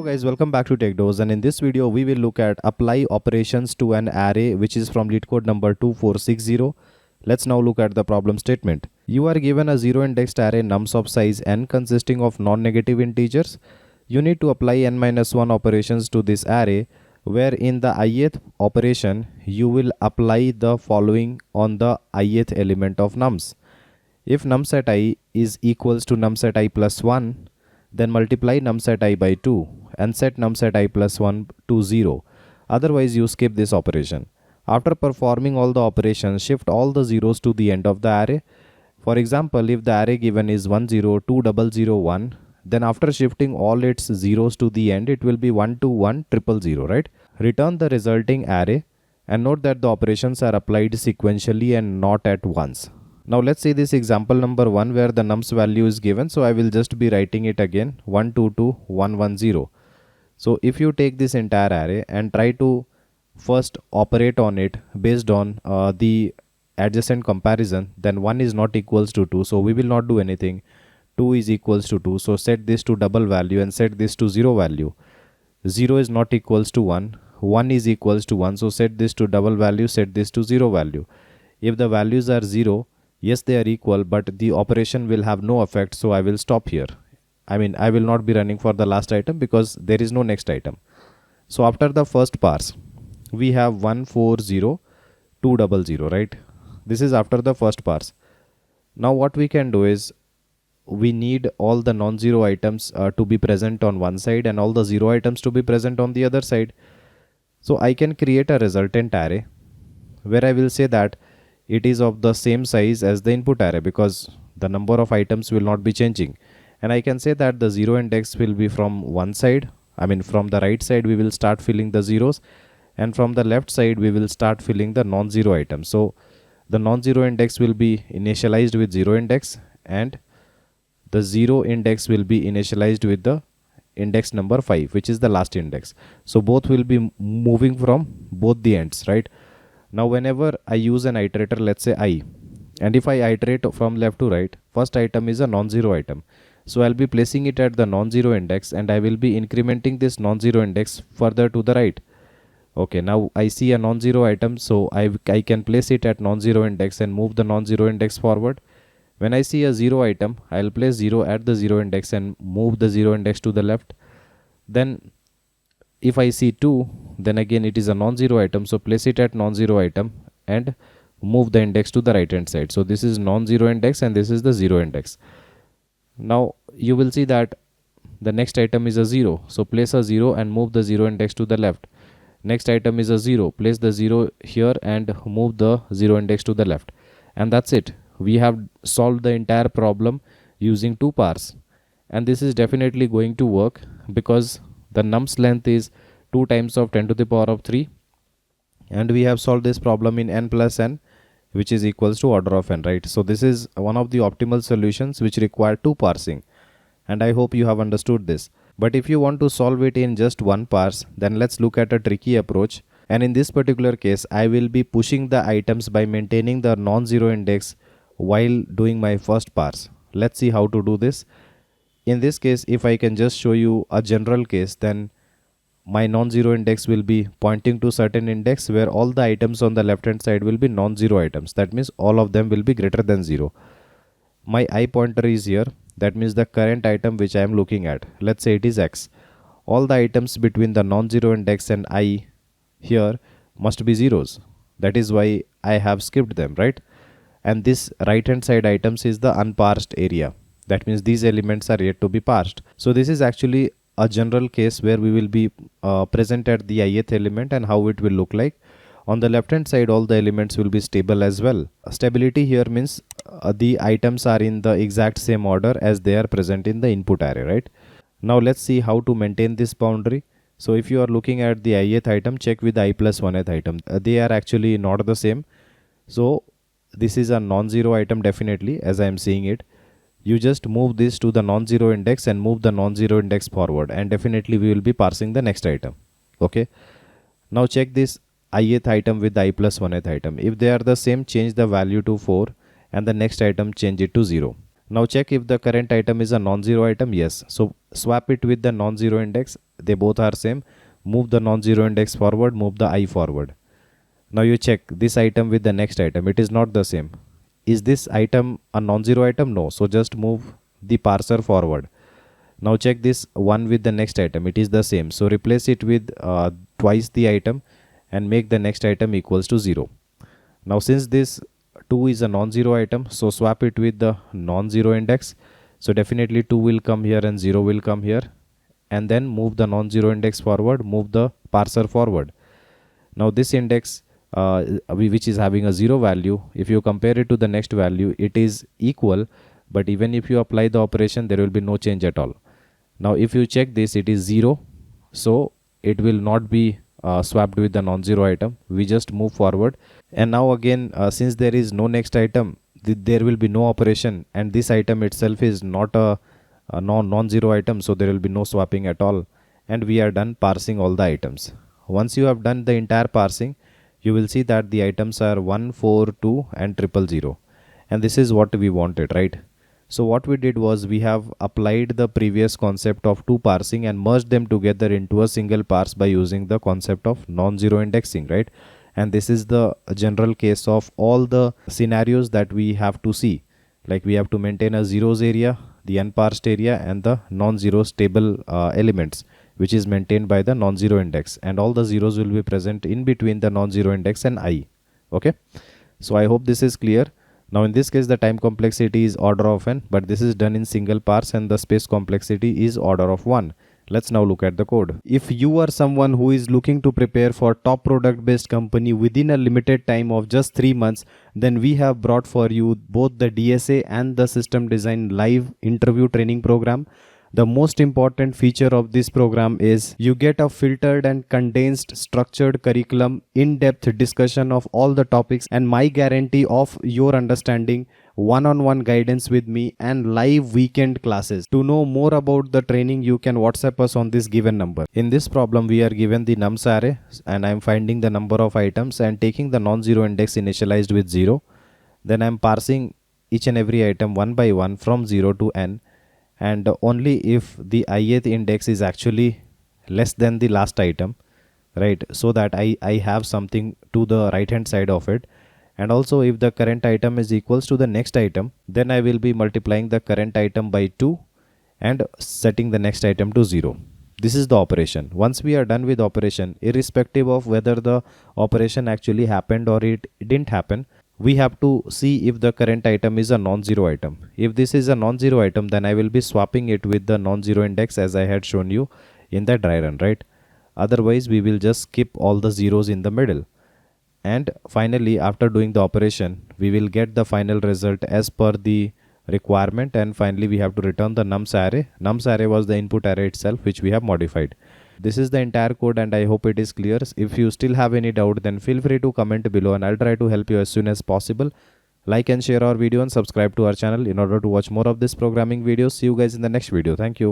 Hello guys, welcome back to TechDose, and in this video we will look at apply operations to an array which is from Leetcode number 2460. Let's now look at the problem statement. You are given a zero indexed array nums of size n consisting of non-negative integers. You need to apply n-1 operations to this array, where in the ith operation you will apply the following on the ith element of nums. If num set I is equals to num set I plus 1, then multiply num set I by 2 and set num set I plus 1 to 0. Otherwise you skip this operation. After performing all the operations, shift all the zeros to the end of the array. For example, if the array given is 1 0 2 0 0 1, then after shifting all its zeros to the end, it will be 1 2 1 0 0 0, right? Return the resulting array and note that the operations are applied sequentially and not at once. Now let's see this example number 1 where the nums value is given. So I will just be writing it again, 1 2 2 1 1 0. So if you take this entire array and try to first operate on it based on the adjacent comparison, then 1 is not equals to 2, so we will not do anything. 2 is equals to 2, so set this to double value and set this to 0 value. 0 is not equals to 1, 1 is equals to 1, so set this to double value, set this to 0 value. If the values are 0, yes, they are equal, but the operation will have no effect, so I will stop here. I will not be running for the last item because there is no next item. So after the first parse, we have 1 4 0 2 0 0, right? This is after the first parse. Now what we can do is, we need all the non-zero items to be present on one side and all the zero items to be present on the other side. So I can create a resultant array where I will say that it is of the same size as the input array because the number of items will not be changing. And I can say that the zero index will be from one side. From the right side we will start filling the zeros, and from the left side we will start filling the non-zero items. So the non-zero index will be initialized with 0 index and the 0 index will be initialized with the index number 5, which is the last index. So both will be moving from both the ends, right? Now whenever I use an iterator, let's say I, and if I iterate from left to right, first item is a non-zero item. So I'll be placing it at the non-zero index and I will be incrementing this non-zero index further to the right. Okay, now I see a non-zero item, so I can place it at non-zero index and move the non-zero index forward. When I see a 0 item, I'll place 0 at the 0 index and move the 0 index to the left. Then if I see 2, then again it is a non-zero item, so place it at non-zero item and move the index to the right hand side. So this is non-zero index and this is the 0 index. Now you will see that the next item is a 0, so place a 0 and move the 0 index to the left. Next item is a 0, place the 0 here and move the 0 index to the left. And that's it. We have solved the entire problem using 2 parse, and this is definitely going to work because the nums length is 2 times of 10 to the power of 3, and we have solved this problem in n plus n, which is equals to order of n, right? So this is one of the optimal solutions which require 2 parsing, and I hope you have understood this. But if you want to solve it in just 1 parse, then let's look at a tricky approach. And in this particular case, I will be pushing the items by maintaining the non-zero index while doing my first parse. Let's see how to do this. In this case, if I can just show you a general case, then my non-zero index will be pointing to certain index where all the items on the left hand side will be non-zero items. That means all of them will be greater than 0. My I pointer is here. That means the current item which I am looking at. Let's say it is X. All the items between the non-zero index and I here must be zeros. That is why I have skipped them, right? And this right hand side items is the unparsed area. That means these elements are yet to be parsed. So this is actually a general case where we will be present at the ith element and how it will look like. On the left hand side, all the elements will be stable as well. Stability here means the items are in the exact same order as they are present in the input array, right? Now let's see how to maintain this boundary. So if you are looking at the ith item, check with the I plus 1th item. They are actually not the same. So this is a non-zero item definitely, as I am seeing it. You just move this to the non-zero index and move the non-zero index forward, and definitely we will be parsing the next item. Okay. Now check this ith item with the I plus 1th item. If they are the same, change the value to 4 and the next item change it to 0. Now check if the current item is a non-zero item. Yes. So swap it with the non-zero index. They both are same. Move the non-zero index forward, move the I forward. Now you check this item with the next item. It is not the same. Is this item a non-zero item? No. So just move the parser forward. Now check this one with the next item. It is the same. So replace it with twice the item and make the next item equals to 0. Now since this 2 is a non-zero item, so swap it with the non-zero index. So definitely 2 will come here and 0 will come here. And then move the non-zero index forward, move the parser forward. Now this index which is having a 0 value, if you compare it to the next value, it is equal, but even if you apply the operation, there will be no change at all. Now if you check this, it is 0, so it will not be swapped with the non-zero item. We just move forward, and now again since there is no next item, there will be no operation, and this item itself is not a non-zero item, so there will be no swapping at all, and we are done parsing all the items. Once you have done the entire parsing, you will see that the items are 1, 4, 2 and 000, and this is what we wanted, right? So what we did was we have applied the previous concept of two parsing and merged them together into a single parse by using the concept of non-zero indexing, right? And this is the general case of all the scenarios that we have to see. Like we have to maintain a zeros area, the unparsed area, and the non-zero stable elements, which is maintained by the non-zero index, and all the zeros will be present in between the non-zero index and I. Okay, so I hope this is clear. Now in this case the time complexity is order of n, but this is done in single parse, and the space complexity is order of 1. Let's now look at the code. If you are someone who is looking to prepare for top product based company within a limited time of just 3 months, then we have brought for you both the DSA and the system design live interview training program. The most important feature of this program is you get a filtered and condensed structured curriculum, in-depth discussion of all the topics, and my guarantee of your understanding, one-on-one guidance with me, and live weekend classes. To know more about the training, you can WhatsApp us on this given number. In this problem, we are given the nums array, and I am finding the number of items and taking the non-zero index initialized with 0. Then I am parsing each and every item one by one from 0 to n. And only if the ith index is actually less than the last item, right, so that I have something to the right hand side of it. And also if the current item is equals to the next item, then I will be multiplying the current item by 2 and setting the next item to 0. This is the operation. Once we are done with operation, irrespective of whether the operation actually happened or it didn't happen, we have to see if the current item is a non-zero item. If this is a non-zero item, then I will be swapping it with the non-zero index as I had shown you in the dry run, right? Otherwise, we will just skip all the zeros in the middle. And finally, after doing the operation, we will get the final result as per the requirement, and finally we have to return the nums array. Nums array was the input array itself, which we have modified. This is the entire code, and I hope it is clear. If you still have any doubt, then feel free to comment below and I'll try to help you as soon as possible. Like and share our video and subscribe to our channel in order to watch more of this programming videos. See you guys in the next video. Thank you.